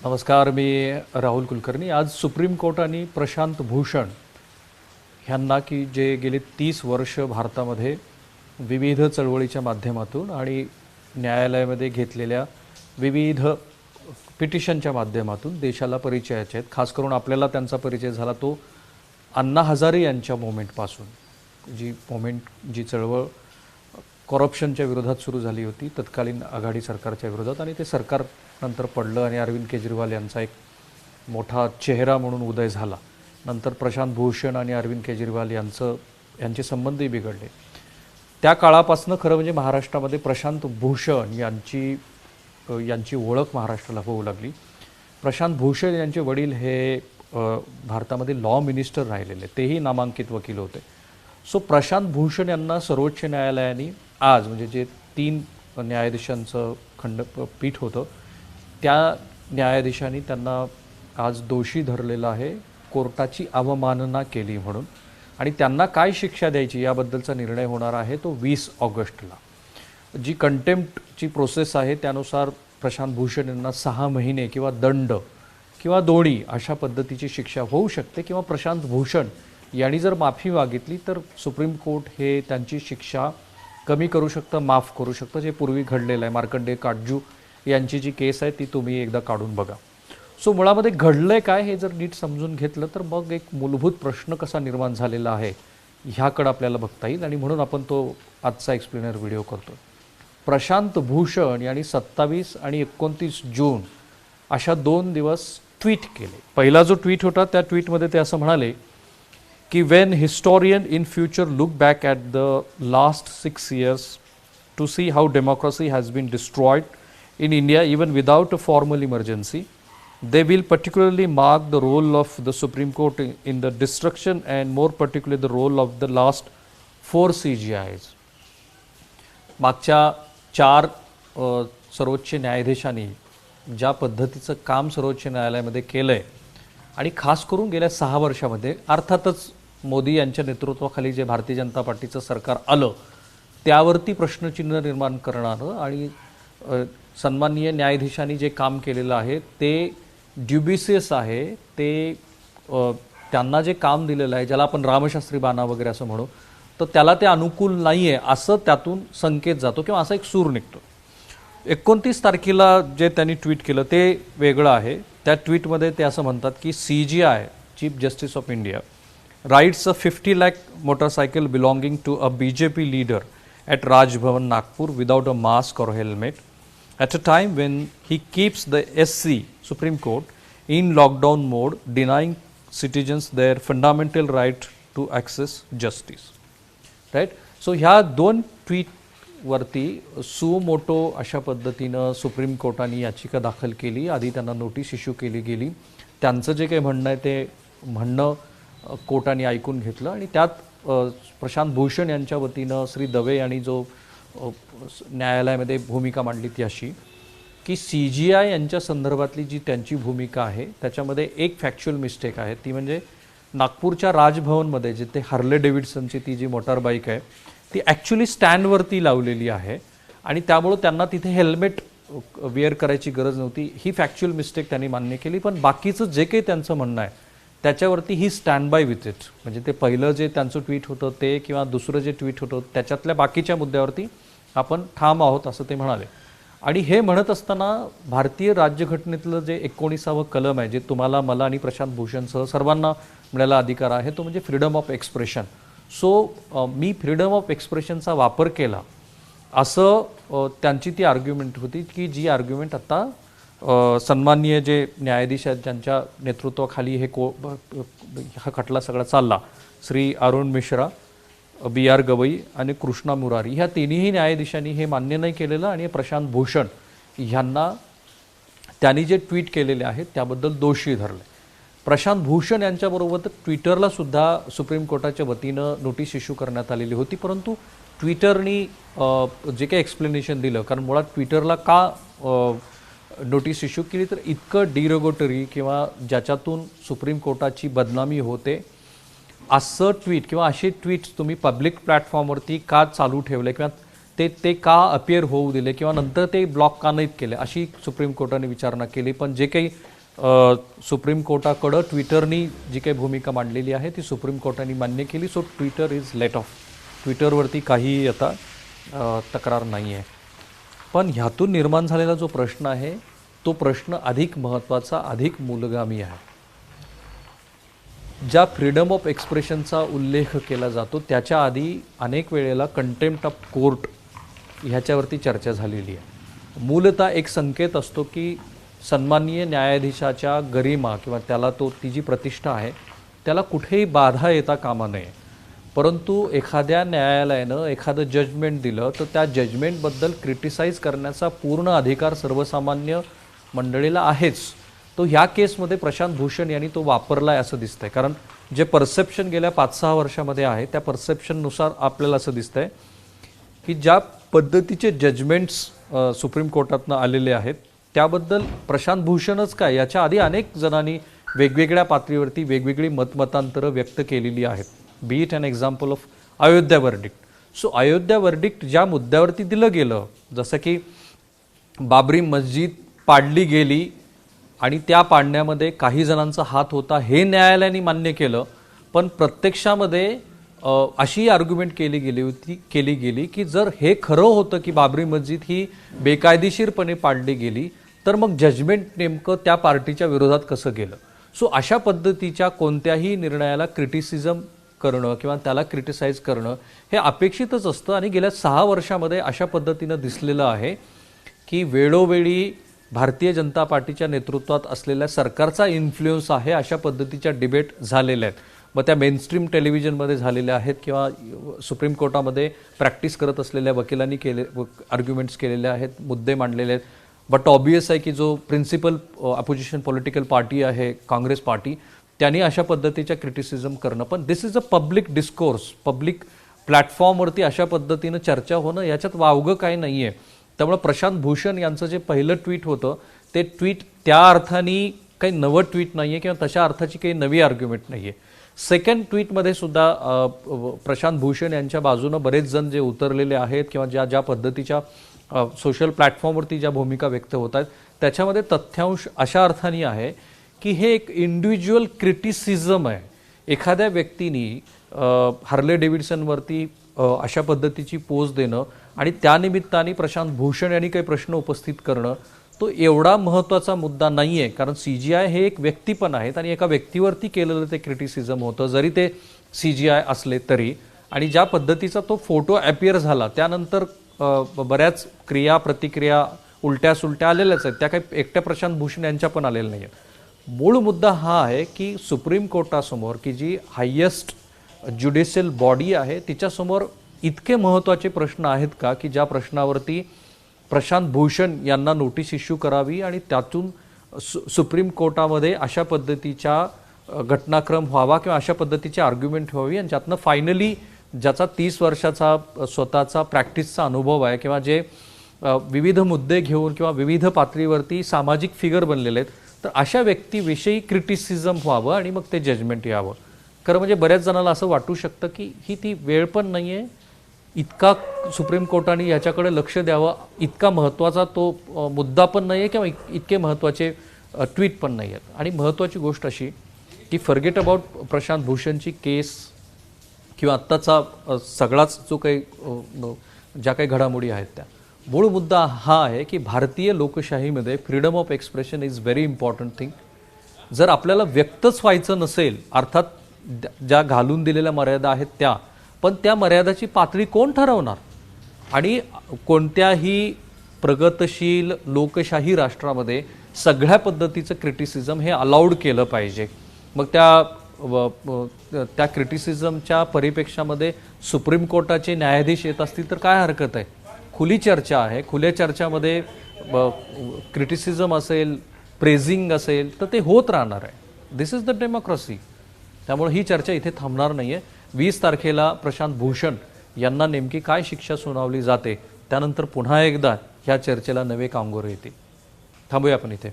नमस्कार, मी राहुल कुलकर्णी. आज सुप्रीम कोर्टाने प्रशांत भूषण ह्यांना की जे गेले 30 वर्ष भारतामध्ये विविध चळवळीच्या माध्यमातून आणि न्यायालयामध्ये घेतलेल्या विविध पिटिशनच्या माध्यमातून देशाला परिचयाचे आहेत. खास करून आपल्याला त्यांचा परिचय झाला तो अण्णा हजारे यांच्या मोमेंटपासून. जी चळवळ करप्शनच्या विरोधात सुरू झाली होती, तत्कालीन आघाडी सरकारच्या विरोधात, आणि ते सरकार नंतर पडलं आणि अरविंद केजरीवाल यांचा एक मोठा चेहरा म्हणून उदय झाला. नंतर प्रशांत भूषण आणि अरविंद केजरीवाल यांचे संबंधही बिघडले. त्या काळापासून खरं म्हणजे महाराष्ट्रामध्ये प्रशांत भूषण यांची ओळख महाराष्ट्राला होऊ लागली. प्रशांत भूषण यांचे वडील हे भारतामध्ये लॉ मिनिस्टर राहिलेले, तेही नामांकित वकील होते. सो प्रशांत भूषण यांना सर्वोच्च न्यायालयाने आज म्हणजे जे 3 न्यायाधीशांचं खंडपीठ होतं त्या न्यायाधीशांनी त्यांना आज दोषी धरलेलं आहे, कोर्टाची अवमानना केली म्हणून. आणि त्यांना काय शिक्षा द्यायची याबद्दलचा निर्णय होणार आहे तो 20 ऑगस्टला. जी कंटेम्प्टची प्रोसेस आहे त्यानुसार प्रशांत भूषण यांना 6 महिने किंवा दंड किंवा दोन्ही अशा पद्धतीची शिक्षा होऊ शकते. किंवा प्रशांत भूषण यांनी जर माफी मागितली तर सुप्रीम कोर्ट हे त्यांची शिक्षा कमी करू शकतं, माफ करू शकतं, जे पूर्वी घडलेलं आहे. मार्कंडेय काटजू यांची जी केस आहे ती तुम्ही एकदा काढून बघा. सो मुळामध्ये घडलंय काय हे जर नीट समजून घेतलं तर मग एक मूलभूत प्रश्न कसा निर्माण झालेला आहे ह्याकडे आपल्याला बघता येईल, आणि म्हणून आपण तो आजचा एक्सप्लेनर व्हिडिओ करतो. प्रशांत भूषण यांनी 27 आणि 29 जून अशा 2 दिवस ट्विट केले. पहिला जो ट्विट होता त्या ट्विटमध्ये ते असं म्हणाले की when historian in future look back at the last 6 years to see how democracy has been destroyed in India even without a formal emergency, they will particularly mark the role of the Supreme Court in the destruction and more particularly the role of the last 4 CGIs. मागच्या 4 सर्वोच्च न्यायाधीशांनी ज्या पद्धतीचं काम सर्वोच्च न्यायालयामध्ये केलं आहे आणि खास करून गेल्या 6 वर्षामध्ये अर्थातच मोदी यांच्या नेतृत्वाखाली जे भारतीय जनता पार्टीचं सरकार आलं त्यावरती प्रश्नचिन्ह निर्माण करणारं आणि सन्माननीय न्यायाधीशांनी जे काम केलेलं आहे ते ड्युबिसियस आहे. ते त्यांना जे काम दिलेलं आहे, ज्याला आपण रामशास्त्री बाणा वगैरे असं म्हणू, तर त्याला ते अनुकूल नाही आहे असं त्यातून संकेत जातो किंवा असा एक सूर निघतो. 29 तारखेला जे त्यांनी ट्विट केलं ते वेगळं आहे. त्या ट्विटमध्ये ते असं म्हणतात की CGI chief justice of India rides a 50 lakh motorcycle belonging to a BJP leader at Raj Bhavan Nagpur without a mask or helmet at a time when he keeps the SC Supreme Court in lockdown mode, denying citizens their fundamental right to access justice. Right? So ह्या 2 ट्विटवरती suo motu अशा पद्धतीनं supreme कोर्टाने याचिका दाखल केली. आधी त्यांना notice issue केली गेली. त्यांचं जे काही म्हणणं आहे ते म्हणणं कोर्टाने ऐकून घेतलं आणि त्यात प्रशांत भूषण यांच्या वतीनं श्री दवे यांनी जो न्यायालयामध्ये भूमिका मांडली ती अशी की CGI यांच्या संदर्भातली जी त्यांची भूमिका आहे त्याच्यामध्ये एक फॅक्च्युअल मिस्टेक आहे. ती म्हणजे नागपूरच्या राजभवनमध्ये जिथे हार्ले डेव्हिडसनची ती जी मोटार बाईक आहे ती ॲक्च्युली स्टँडवरती लावलेली आहे आणि त्यामुळं त्यांना तिथे हेल्मेट वेअर करायची गरज नव्हती. ही फॅक्च्युअल मिस्टेक त्यांनी मान्य केली. पण बाकीचं जे काही त्यांचं म्हणणं आहे त्याच्यावरती ही स्टँड बाय विथ इट. म्हणजे ते पहिलं जे त्यांचं ट्विट होतं ते किंवा दुसरं जे ट्विट होतं त्याच्यातल्या बाकीच्या मुद्द्यावरती आपण ठाम आहोत असं ते म्हणाले. आणि हे म्हणत असताना भारतीय राज्यघटनेतलं जे 19वा कलम आहे जे तुम्हाला, मला आणि प्रशांत भूषणसह सर्वांना मिळायला अधिकार आहे तो म्हणजे फ्रीडम ऑफ एक्सप्रेशन. सो मी फ्रीडम ऑफ एक्सप्रेशनचा वापर केला असं त्यांची ती आर्ग्युमेंट होती की जी आर्ग्युमेंट आता सन्माननीय जे न्यायाधीश आहेत ज्यांच्या नेतृत्वाखाली हा खटला सगळा चालला, श्री अरुण मिश्रा, BR गवई आणि कृष्णा मुरारी, ह्या तिन्ही न्यायाधीशांनी हे मान्य नाही केलेलं आणि प्रशांत भूषण ह्यांना त्यांनी जे ट्विट केलेले आहेत त्याबद्दल दोषी धरले. प्रशांत भूषण यांच्याबरोबर ट्विटरला सुद्धा सुप्रीम कोर्टाच्या वतीनं नोटीस इश्यू करण्यात आलेली होती. परंतु ट्विटरनी जे काही एक्सप्लेनेशन दिलं, कारण मुळात ट्विटरला का नोटीस इश्यू केली तर इतकं डिरोगेटरी किंवा ज्याच्यातून सुप्रीम कोर्टाची बदनामी होते असं ट्विट किंवा असे ट्विट्स तुम्ही पब्लिक प्लॅटफॉर्मवरती का चालू ठेवले किंवा ते ते का अपिअर होऊ दिले किंवा नंतर ते ब्लॉक का नाहीत केले अशी सुप्रीम कोर्टाने विचारणा केली. पण जे काही सुप्रीम कोर्टाकडं ट्विटरनी जी काही भूमिका मांडलेली आहे ती सुप्रीम कोर्टाने मान्य केली. So Twitter is let off. ट्विटरवरती काहीही आता तक्रार नाही आहे. पण ह्यातून निर्माण झालेला जो प्रश्न आहे तो प्रश्न अधिक महत्त्वाचा, अधिक मूलगामी आहे. ज्या फ्रीडम ऑफ एक्सप्रेशनचा उल्लेख केला जातो त्याच्या आधी अनेक वेळेला कंटेम्प्ट ऑफ कोर्ट ह्याच्यावरती चर्चा झालेली आहे. मूलतः एक संकेत असतो की सन्माननीय न्यायाधीशाच्या गरिमा किंवा त्याला ती जी प्रतिष्ठा आहे त्याला कुठेही बाधा येता कामा नये. परंतु एखाद्या न्यायालयानं एखादं जजमेंट दिलं तर त्या जजमेंटबद्दल क्रिटिसाइज करण्याचा पूर्ण अधिकार सर्वसामान्य मंडळीला आहेच. तो ह्या केसमध्ये प्रशांत भूषण यांनी तो वापरला आहे असं दिसतंय. कारण जे परसेप्शन गेल्या 5-6 वर्षामध्ये आहे त्या परसेप्शननुसार आपल्याला असं दिसतंय की ज्या पद्धतीचे जजमेंट्स सुप्रीम कोर्टातनं आलेले आहेत त्याबद्दल प्रशांत भूषणच काय याच्या आधी अनेक जणांनी वेगवेगळ्या पातळीवरती वेगवेगळी मतमतांतरं व्यक्त केलेली आहेत. Be it an example of Ayodhya verdict. So Ayodhya verdict ज्या मुद्द्यावरती दिलं गेलं, जसं की बाबरी मस्जिद पाडली गेली आणि त्या पाडण्यामध्ये काही जणांचा हात होता हे न्यायालयाने मान्य केलं. पण प्रत्यक्षामध्ये अशी आर्ग्युमेंट केली गेली की जर हे खरं होतं की बाबरी मस्जिद ही बेकायदेशीरपणे पाडली गेली तर मग जजमेंट नेमकं त्या पार्टीच्या विरोधात कसं गेलं. सो अशा पद्धतीच्या कोणत्याही निर्णयाला क्रिटिसिझम करणं किंवा त्याला क्रिटिसाइज करणं हे अपेक्षितच असतं. आणि गेल्या 6 वर्षामध्ये अशा पद्धतीनं दिसलेलं आहे की वेळोवेळी भारतीय जनता पार्टीच्या नेतृत्वात असलेल्या सरकारचा इन्फ्लुएन्स आहे अशा पद्धतीच्या डिबेट झालेल्या आहेत. मग त्या मेनस्ट्रीम टेलिव्हिजनमध्ये झालेल्या आहेत किंवा सुप्रीम कोर्टामध्ये प्रॅक्टिस करत असलेल्या वकिलांनी आर्ग्युमेंट्स केलेले आहेत, मुद्दे मांडलेले आहेत. बट ऑब्वियस आहे की जो प्रिन्सिपल अपोजिशन पॉलिटिकल पार्टी आहे काँग्रेस पार्टी त्यांनी अशा पद्धतीच्या क्रिटिसिझम करणं. पण this is a public discourse. Public प्लॅटफॉर्मवरती अशा पद्धतीनं चर्चा होणं याच्यात वावगं काही नाही आहे. त्यामुळे प्रशांत भूषण यांचं जे पहिलं ट्विट होतं ते ट्विट त्या अर्थाने काही नवं ट्विट नाही आहे किंवा तशा अर्थाची काही नवी आर्ग्युमेंट नाही आहे. सेकंड ट्विटमध्ये सुद्धा प्रशांत भूषण यांच्या बाजूनं बरेच जण जे उतरलेले आहेत किंवा ज्या पद्धतीच्या सोशल प्लॅटफॉर्मवरती ज्या भूमिका व्यक्त होत आहेत त्याच्यामध्ये तथ्यांश अशा अर्थाने आहे की हे एक इंडिव्हिज्युअल क्रिटिसिझम आहे. एखाद्या व्यक्तीने हार्ले डेव्हिडसनवरती अशा पद्धतीची पोज देणं आणि त्यानिमित्ताने प्रशांत भूषण यांनी काही प्रश्न उपस्थित करणं तो एवढा महत्त्वाचा मुद्दा नाही आहे. कारण CGI हे एक व्यक्ती पण आहेत आणि एका व्यक्तीवरती केलेलं ते क्रिटिसिझम होतं जरी ते CGI असले तरी. आणि ज्या पद्धतीचा तो फोटो अपिअर झाला त्यानंतर बऱ्याच क्रिया प्रतिक्रिया उलट्या सुलट्या आलेल्याच आहेत. त्या काही एकट्या प्रशांत भूषण यांच्या पण आलेल्या नाही आहेत. मूळ मुद्दा हा आहे की सुप्रीम कोर्टासमोर की जी हायेस्ट ज्युडिशियल बॉडी आहे तिच्यासमोर इतके महत्त्वाचे प्रश्न आहेत का की ज्या प्रश्नावरती प्रशांत भूषण यांना नोटीस इश्यू करावी आणि त्यातून सुप्रीम कोर्टामध्ये अशा पद्धतीच्या घटनाक्रम व्हावा किंवा अशा पद्धतीची आर्ग्युमेंट व्हावी आणि ज्यातनं फायनली ज्याचा 30 वर्षाचा स्वतःचा प्रॅक्टिसचा अनुभव आहे किंवा जे विविध मुद्दे घेऊन किंवा विविध पातळीवरती सामाजिक फिगर बनलेले आहेत तर अशा व्यक्तीविषयी क्रिटिसिझम व्हावं आणि मग ते जजमेंट यावं. खरं म्हणजे बऱ्याच जणांना असं वाटू शकतं की ही ती वेळ पण नाही आहे, इतका सुप्रीम कोर्टाने याच्याकडे लक्ष द्यावं, इतका महत्त्वाचा तो मुद्दा पण नाही आहे किंवा इतके महत्त्वाचे ट्विट पण नाही आहेत. आणि महत्त्वाची गोष्ट अशी की फॉरगेट अबाउट प्रशांत भूषणची केस किंवा आत्ताचा सगळाच जो काही ज्या काही घडामोडी आहेत त्या मूळ मुद्दा हा आहे की भारतीय लोकशाहीमध्ये freedom of expression is very important thing. जर आपल्याला व्यक्तच व्हायचं नसेल अर्थात ज्या घालून दिलेल्या मर्यादा आहेत त्या, पण त्या मर्यादाची पातळी कोण ठरवणार. आणि कोणत्याही प्रगतशील लोकशाही राष्ट्रामध्ये सगळ्या पद्धतीचं क्रिटिसिझम हे अलाउड केलं पाहिजे. मग त्या क्रिटिसिझमच्या परिप्रेक्षामध्ये सुप्रीम कोर्टाचे न्यायाधीश येत असतील तर काय हरकत आहे. खुली चर्चा आहे, खुल्या चर्चामध्ये क्रिटिसिझम असेल, प्रेझिंग असेल तर ते होत राहणार आहे. दिस इज द डेमोक्रेसी. त्यामुळे ही चर्चा इथे थांबणार नाही आहे. 20 तारखेला प्रशांत भूषण यांना नेमकी काय शिक्षा सुनावली जाते त्यानंतर पुन्हा एकदा ह्या चर्चेला नवे कांगोरे येतील. थांबूया आपण इथे.